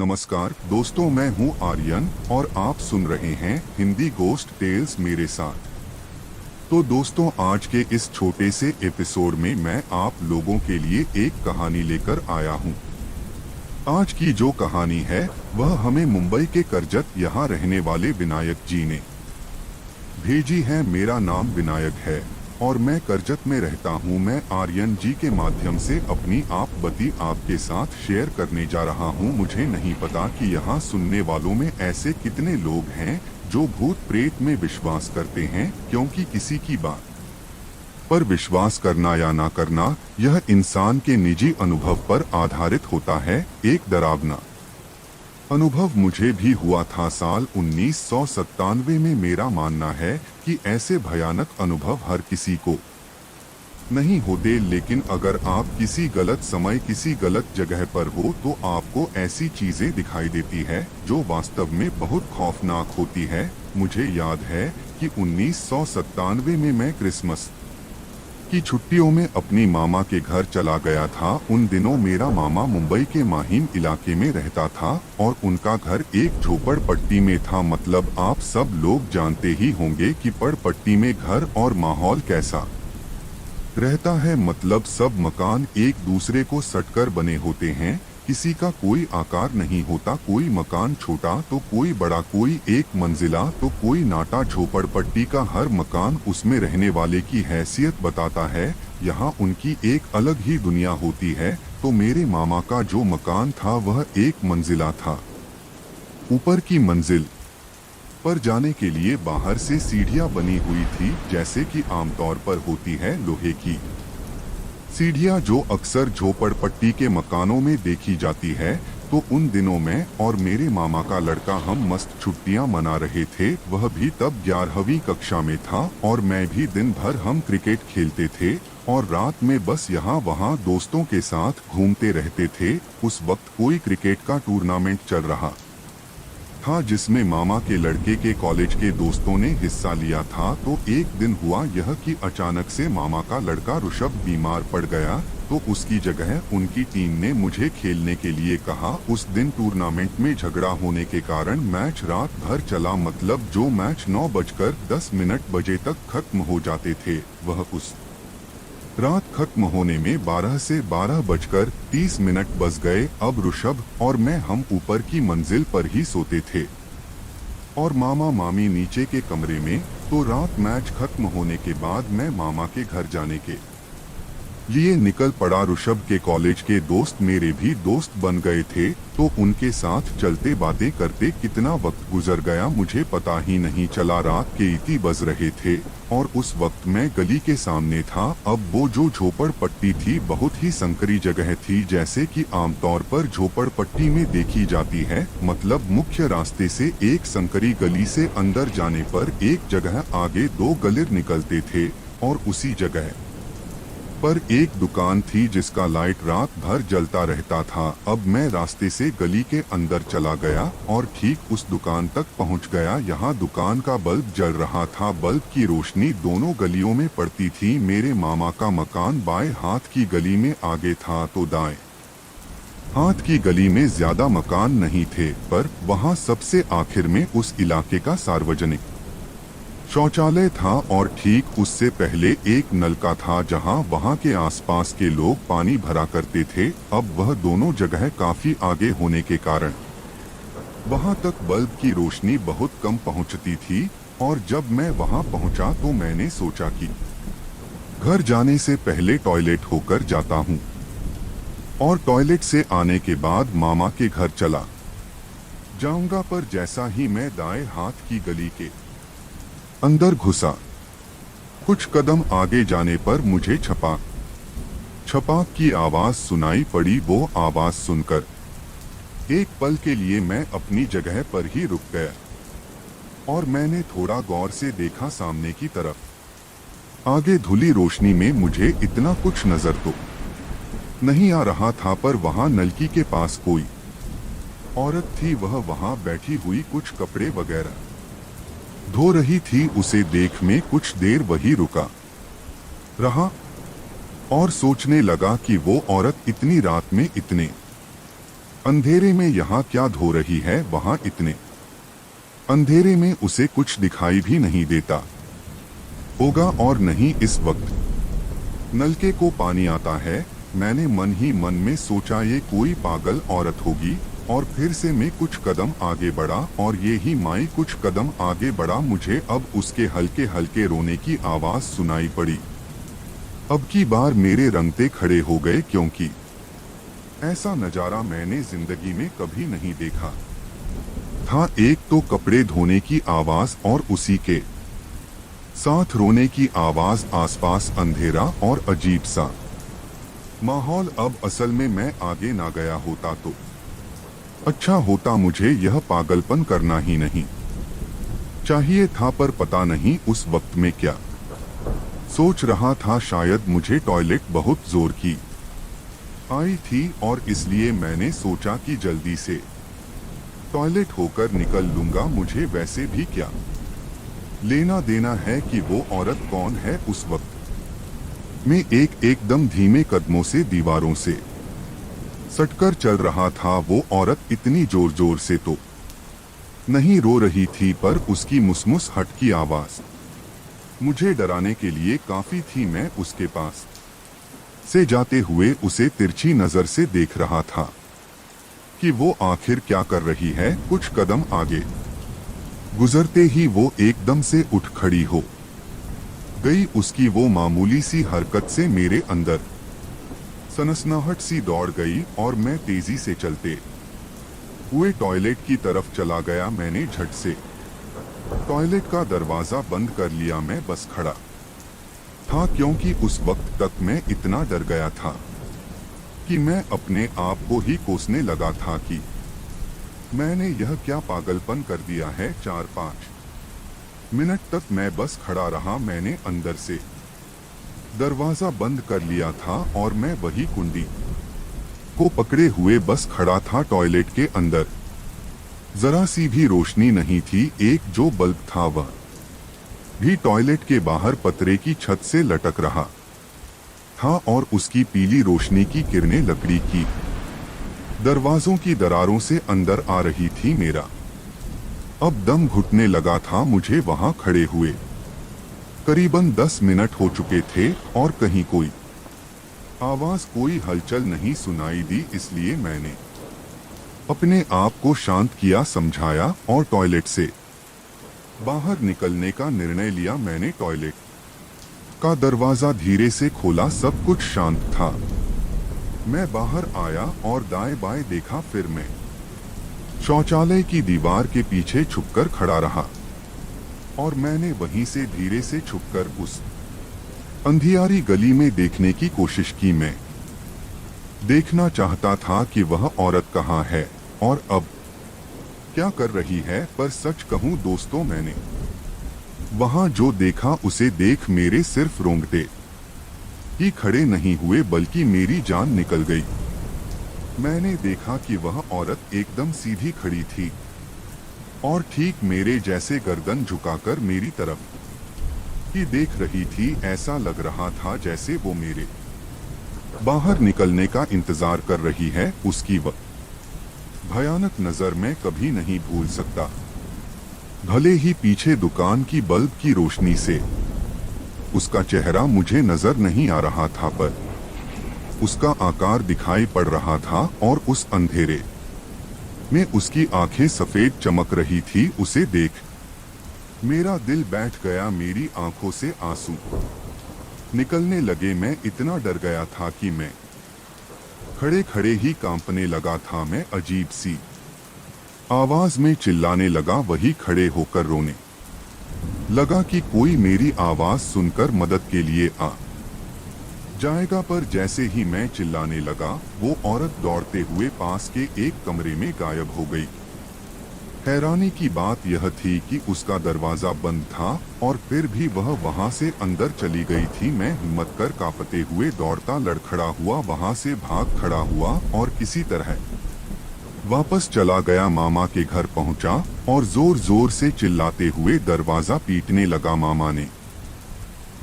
नमस्कार दोस्तों, मैं हूं आर्यन और आप सुन रहे हैं हिंदी गोस्ट टेल्स मेरे साथ। तो दोस्तों, आज के इस छोटे से एपिसोड में मैं आप लोगों के लिए एक कहानी लेकर आया हूं। आज की जो कहानी है वह हमें मुंबई के करजत यहाँ रहने वाले विनायक जी ने भेजी है। मेरा नाम विनायक है और मैं करजत में रहता हूँ। मैं आर्यन जी के माध्यम से अपनी आप बती आपके साथ शेयर करने जा रहा हूँ। मुझे नहीं पता कि यहाँ सुनने वालों में ऐसे कितने लोग हैं जो भूत प्रेत में विश्वास करते हैं, क्योंकि किसी की बात पर विश्वास करना या ना करना यह इंसान के निजी अनुभव पर आधारित होता है। एक डरावना अनुभव मुझे भी हुआ था साल 1997 में। मेरा मानना है कि ऐसे भयानक अनुभव हर किसी को नहीं होते, लेकिन अगर आप किसी गलत समय किसी गलत जगह पर हो तो आपको ऐसी चीजें दिखाई देती है जो वास्तव में बहुत खौफनाक होती है। मुझे याद है कि 1997 में मैं क्रिसमस की छुट्टियों में अपनी मामा के घर चला गया था। उन दिनों मेरा मामा मुंबई के माहिम इलाके में रहता था और उनका घर एक झोपड़पट्टी में था। मतलब आप सब लोग जानते ही होंगे कि पड़पट्टी में घर और माहौल कैसा रहता है। मतलब सब मकान एक दूसरे को सटकर बने होते हैं, किसी का कोई आकार नहीं होता। कोई मकान छोटा तो कोई बड़ा, कोई एक मंजिला तो कोई नाटा। झोपड़पट्टी का हर मकान उसमें रहने वाले की हैसियत बताता है। यहाँ उनकी एक अलग ही दुनिया होती है। तो मेरे मामा का जो मकान था वह एक मंजिला था। ऊपर की मंजिल पर जाने के लिए बाहर से सीढ़ियां बनी हुई थी, जैसे कि आमतौर पर होती है लोहे की सीढ़ियां जो अक्सर झोपड़पट्टी के मकानों में देखी जाती है। तो उन दिनों में और मेरे मामा का लड़का हम मस्त छुट्टियां मना रहे थे। वह भी तब 11वीं कक्षा में था और मैं भी। दिन भर हम क्रिकेट खेलते थे और रात में बस यहाँ वहाँ दोस्तों के साथ घूमते रहते थे। उस वक्त कोई क्रिकेट का टूर्नामेंट चल रहा था जिसमें मामा के लड़के के कॉलेज के दोस्तों ने हिस्सा लिया था। तो एक दिन हुआ यह कि अचानक से मामा का लड़का ऋषभ बीमार पड़ गया। तो उसकी जगह उनकी टीम ने मुझे खेलने के लिए कहा। उस दिन टूर्नामेंट में झगड़ा होने के कारण मैच रात भर चला। मतलब जो मैच 9:10 बजे तक खत्म हो जाते थे वह उस रात खत्म होने में 12 से 12:30 बज गए। अब ऋषभ और मैं हम ऊपर की मंजिल पर ही सोते थे और मामा मामी नीचे के कमरे में। तो रात मैच खत्म होने के बाद मैं मामा के घर जाने के लिए निकल पड़ा। ऋषभ के कॉलेज के दोस्त मेरे भी दोस्त बन गए थे, तो उनके साथ चलते बातें करते कितना वक्त गुजर गया मुझे पता ही नहीं चला। रात के 1 बज रहे थे और उस वक्त मैं गली के सामने था। अब वो जो झोपड़पट्टी थी बहुत ही संकरी जगह थी, जैसे कि आमतौर पर झोपड़पट्टी में देखी जाती है। मतलब मुख्य रास्ते से एक संकरी गली से अंदर जाने पर एक जगह आगे 2 गलिर निकलते थे और उसी जगह पर एक दुकान थी जिसका लाइट रात भर जलता रहता था। अब मैं रास्ते से गली के अंदर चला गया और ठीक उस दुकान तक पहुंच गया। यहाँ दुकान का बल्ब जल रहा था। बल्ब की रोशनी दोनों गलियों में पड़ती थी। मेरे मामा का मकान बाएं हाथ की गली में आगे था, तो दाएं हाथ की गली में ज्यादा मकान नहीं थे, पर वहाँ सबसे आखिर में उस इलाके का सार्वजनिक शौचालय था और ठीक उससे पहले एक नलका था जहां वहां के आसपास के लोग पानी भरा करते थे। अब वह दोनों जगह काफी आगे होने के कारण वहां तक बल्ब की रोशनी बहुत कम पहुंचती थी। और जब मैं वहां पहुंचा तो मैंने सोचा कि घर जाने से पहले टॉयलेट होकर जाता हूं और टॉयलेट से आने के बाद मामा के घर चला जाऊंगा। पर जैसा ही मैं दाएं हाथ की गली के अंदर घुसा, कुछ कदम आगे जाने पर मुझे छपाक की आवाज सुनाई पड़ी। वो आवाज सुनकर एक पल के लिए मैं अपनी जगह पर ही रुक गया और मैंने थोड़ा गौर से देखा सामने की तरफ। आगे धुली रोशनी में मुझे इतना कुछ नजर तो नहीं आ रहा था, पर वहां नलकी के पास कोई औरत थी। वह वहां बैठी हुई कुछ कपड़े वगैरह धो रही थी। उसे देख में कुछ देर वही रुका रहा और सोचने लगा कि वो औरत इतनी रात में इतने अंधेरे में यहाँ क्या धो रही है? वहाँ इतने अंधेरे में उसे कुछ दिखाई भी नहीं देता होगा। और नहीं, इस वक्त नलके को पानी आता है। मैंने मन ही मन में सोचा, ये कोई पागल औरत होगी। और फिर से मैं कुछ कदम आगे बढ़ा और ये ही माई कुछ कदम आगे बढ़ा। मुझे अब उसके हल्के हल्के रोने की आवाज सुनाई पड़ी। अब की बार मेरे रंगते खड़े हो गए, क्योंकि ऐसा नजारा मैंने जिंदगी में कभी नहीं देखा था। एक तो कपड़े धोने की आवाज और उसी के साथ रोने की आवाज, आसपास अंधेरा और अजीब सा माहौल। अब असल में मैं आगे ना गया होता तो अच्छा होता। मुझे यह पागलपन करना ही नहीं चाहिए था, पर पता नहीं उस वक्त में क्या सोच रहा था। शायद मुझे टॉयलेट बहुत जोर की आई थी और इसलिए मैंने सोचा कि जल्दी से टॉयलेट होकर निकल लूंगा। मुझे वैसे भी क्या लेना देना है कि वो औरत कौन है। उस वक्त मैं एकदम धीमे कदमों से दीवारों से सटकर चल रहा था। वो औरत इतनी जोर जोर से तो नहीं रो रही थी, पर उसकी मुसमुस हट की आवाज मुझे डराने के लिए काफी थी। मैं उसके पास से जाते हुए उसे तिरछी नजर से देख रहा था कि वो आखिर क्या कर रही है। कुछ कदम आगे गुजरते ही वो एकदम से उठ खड़ी हो गई। उसकी वो मामूली सी हरकत से मेरे अंदर सनसनाहट सी दौड़ गई और मैं तेजी से चलते हुए टॉयलेट की तरफ चला गया। मैंने झट से टॉयलेट का दरवाजा बंद कर लिया। मैं बस खड़ा था, क्योंकि उस वक्त तक मैं इतना डर गया था कि मैं अपने आप को ही कोसने लगा था कि मैंने यह क्या पागलपन कर दिया है। 4-5 मिनट तक मैं बस खड़ा रहा। मैंने अंदर से दरवाजा बंद कर लिया था और मैं वही कुंडी को पकड़े हुए बस खड़ा था। टॉयलेट के अंदर जरा सी भी रोशनी नहीं थी। एक जो बल्ब था वह भी टॉयलेट के बाहर पतरे की छत से लटक रहा था और उसकी पीली रोशनी की किरणें लकड़ी की दरवाजों की दरारों से अंदर आ रही थी। मेरा अब दम घुटने लगा था मुझे वहां खड़े हुए। करीबन 10 मिनट हो चुके थे और कहीं कोई आवाज, कोई हलचल नहीं सुनाई दी। इसलिए मैंने अपने आप को शांत किया, समझाया और टॉयलेट से बाहर निकलने का निर्णय लिया। मैंने टॉयलेट का दरवाजा धीरे से खोला। सब कुछ शांत था। मैं बाहर आया और दाएं बाएं देखा। फिर मैं शौचालय की दीवार के पीछे छुपकर खड़ा रहा और मैंने वहीं से धीरे से छुपकर उस अंधियारी गली में देखने की कोशिश की। मैं देखना चाहता था कि वह औरत कहाँ है और अब क्या कर रही है। पर सच कहूं दोस्तों, मैंने वहां जो देखा उसे देख मेरे सिर्फ रोंगटे ही खड़े नहीं हुए, बल्कि मेरी जान निकल गई। मैंने देखा कि वह औरत एकदम सीधी खड़ी थी और ठीक मेरे जैसे गर्दन झुकाकर मेरी तरफ ही देख रही थी। ऐसा लग रहा था जैसे वो मेरे बाहर निकलने का इंतजार कर रही है। उसकी वह भयानक नजर मैं कभी नहीं भूल सकता। भले ही पीछे दुकान की बल्ब की रोशनी से उसका चेहरा मुझे नजर नहीं आ रहा था, पर उसका आकार दिखाई पड़ रहा था और उस अंधेरे में उसकी आंखें सफेद चमक रही थी। उसे देख मेरा दिल बैठ गया। मेरी आंखों से आंसू निकलने लगे। मैं इतना डर गया था कि मैं खड़े खड़े ही कांपने लगा था। मैं अजीब सी आवाज में चिल्लाने लगा, वही खड़े होकर रोने लगा कि कोई मेरी आवाज सुनकर मदद के लिए आ जाएगा। पर जैसे ही मैं चिल्लाने लगा, वो औरत दौड़ते हुए पास के एक कमरे में गायब हो गई। हैरानी की बात यह थी कि उसका दरवाजा बंद था और फिर भी वह वहां से अंदर चली गई थी। मैं हिम्मत कर कांपते हुए दौड़ता लड़खड़ा हुआ वहां से भाग खड़ा हुआ और किसी तरह वापस चला गया। मामा के घर पहुंचा और जोर जोर से चिल्लाते हुए दरवाजा पीटने लगा। मामा ने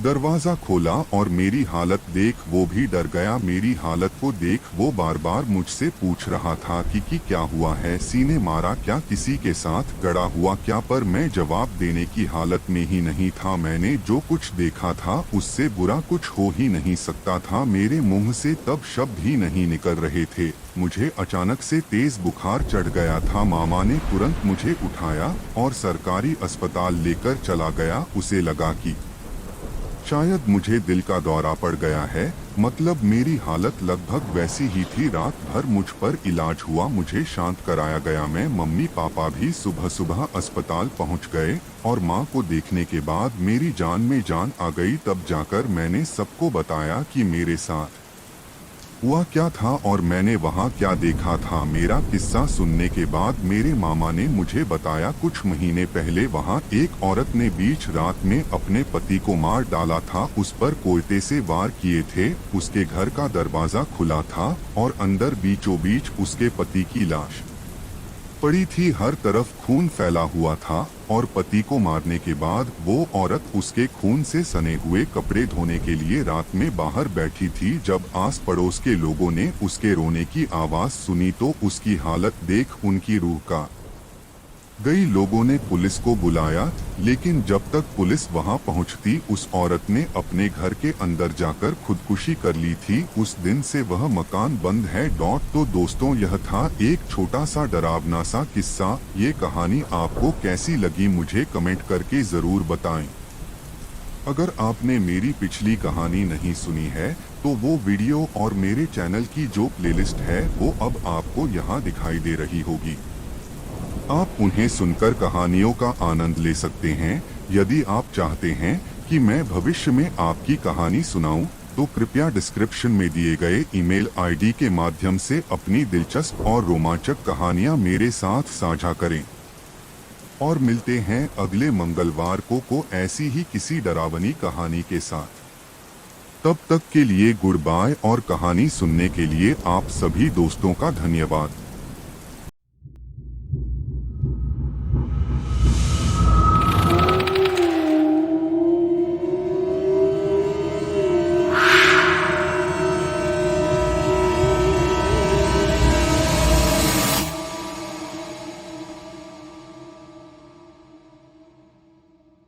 दरवाजा खोला और मेरी हालत देख वो भी डर गया। मेरी हालत को देख वो बार बार मुझसे पूछ रहा था कि क्या हुआ है, सीने मारा क्या, किसी के साथ गड़ा हुआ क्या, पर मैं जवाब देने की हालत में ही नहीं था। मैंने जो कुछ देखा था उससे बुरा कुछ हो ही नहीं सकता था। मेरे मुंह से तब शब्द ही नहीं निकल रहे थे। मुझे अचानक से तेज बुखार चढ़ गया था। मामा ने तुरंत मुझे उठाया और सरकारी अस्पताल लेकर चला गया। उसे लगा कि शायद मुझे दिल का दौरा पड़ गया है। मतलब मेरी हालत लगभग वैसी ही थी। रात भर मुझ पर इलाज हुआ, मुझे शांत कराया गया। मैं, मम्मी पापा भी सुबह सुबह अस्पताल पहुंच गए और माँ को देखने के बाद मेरी जान में जान आ गई। तब जाकर मैंने सबको बताया कि मेरे साथ हुआ क्या था और मैंने वहाँ क्या देखा था। मेरा किस्सा सुनने के बाद मेरे मामा ने मुझे बताया, कुछ महीने पहले वहाँ एक औरत ने बीच रात में अपने पति को मार डाला था। उस पर कोयते से वार किए थे। उसके घर का दरवाजा खुला था और अंदर बीचों बीच उसके पति की लाश पड़ी थी। हर तरफ खून फैला हुआ था और पति को मारने के बाद वो औरत उसके खून से सने हुए कपड़े धोने के लिए रात में बाहर बैठी थी। जब आस पड़ोस के लोगों ने उसके रोने की आवाज सुनी तो उसकी हालत देख उनकी रूह का गई। लोगों ने पुलिस को बुलाया, लेकिन जब तक पुलिस वहां पहुंचती उस औरत ने अपने घर के अंदर जाकर खुदकुशी कर ली थी। उस दिन से वह मकान बंद है। तो दोस्तों, यह था एक छोटा सा डरावना सा किस्सा। ये कहानी आपको कैसी लगी मुझे कमेंट करके जरूर बताएं। अगर आपने मेरी पिछली कहानी नहीं सुनी है तो वो वीडियो और मेरे चैनल की जो प्लेलिस्ट है वो अब आपको यहाँ दिखाई दे रही होगी। आप उन्हें सुनकर कहानियों का आनंद ले सकते हैं। यदि आप चाहते हैं कि मैं भविष्य में आपकी कहानी सुनाऊं, तो कृपया डिस्क्रिप्शन में दिए गए ईमेल आईडी के माध्यम से अपनी दिलचस्प और रोमांचक कहानियां मेरे साथ साझा करें। और मिलते हैं अगले मंगलवार को ऐसी ही किसी डरावनी कहानी के साथ। तब तक के लिए गुड बाय। और कहानी सुनने के लिए आप सभी दोस्तों का धन्यवाद।